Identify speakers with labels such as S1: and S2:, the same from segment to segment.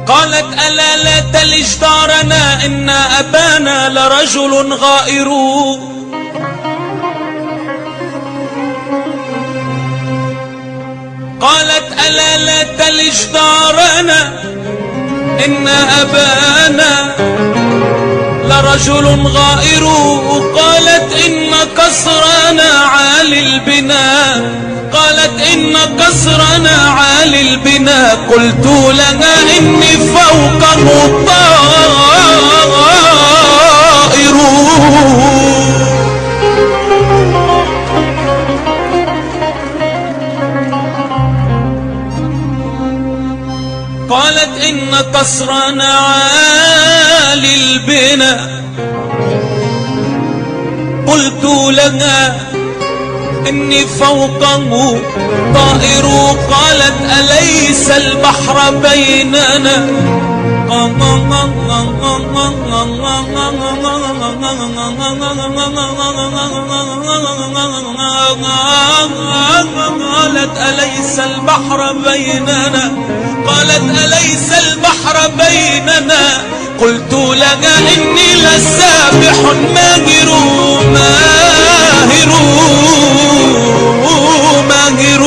S1: قالت ألا لا تلج دارنا إن أبانا لرجل غائر. قالت ألا لا تلج دارنا إن أبانا لرجل غائر. قالت إن قصرنا عالي البناء. قالت إن قصرنا عالي البناء. قلت لها إني فوقه طائر. قالت إن قصرنا عالي البناء. قلت لها إني فوقه طائر. قالت أليس البحر بيننا. قالت أليس البحر بيننا. قالت أليس البحر بيننا. قلت لها إني لسابح ماهر ماهر ماهر.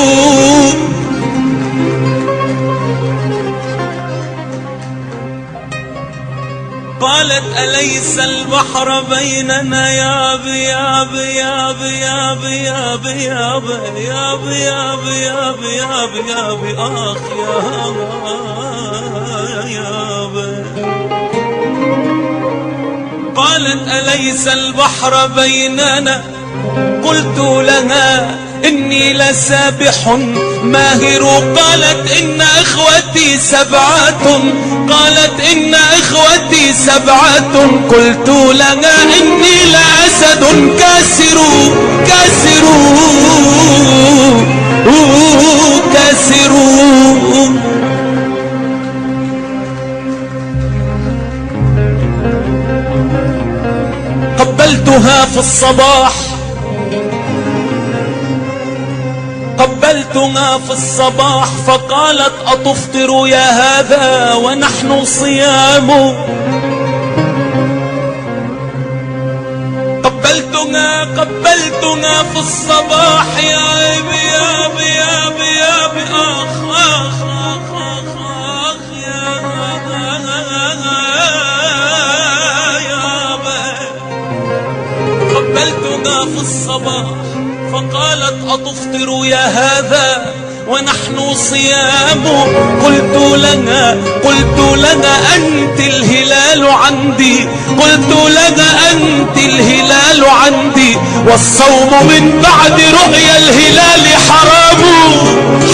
S1: قالت أليس البحر بيننا يا بي يا بي يا بي يا بي يا بي يا بي يا بي يا بي يا بي يا بي يا بي آخ يا بي. قالت أليس البحر بيننا. قلت لها إني لسابح ماهر. قالت إن إخوتي سبعة. قالت إن إخوتي سبعة. قلت لها إني لأسد كاسر كاسر كاسر. قبلتها في الصباح. قبلتها في الصباح. فقالت أتفطر يا هذا ونحن صيام. قبلتها في الصباح يا أبي يا أبي يا أبي يا أبي آخ آخ آخ آخ يا أبي. قبلتها في الصباح. فقالت أتفطر يا هذا ونحن صيام. قلت لها أنت الهلال عندي. قلت لها أنت الهلال عندي. والصوم من بعد رؤيا الهلال حرام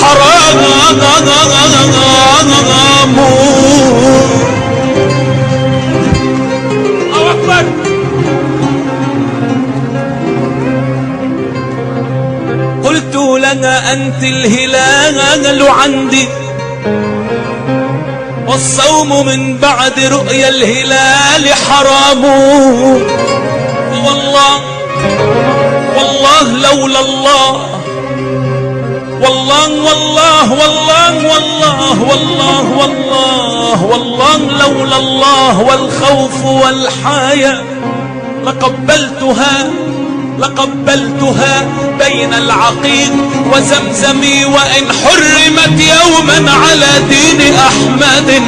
S1: حرام. الله أكبر. قلت لها أنت الهلال عندي. والصوم من بعد رؤيا الهلال حرام. والله لولا الله. والله لولا الله والخوف والحياء لقبلتها بين العقيق وزمزم. وإن حرمت يوما على دين أحمد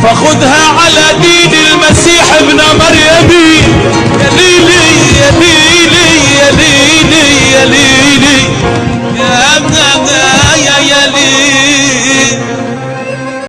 S1: فخذها على دين المسيح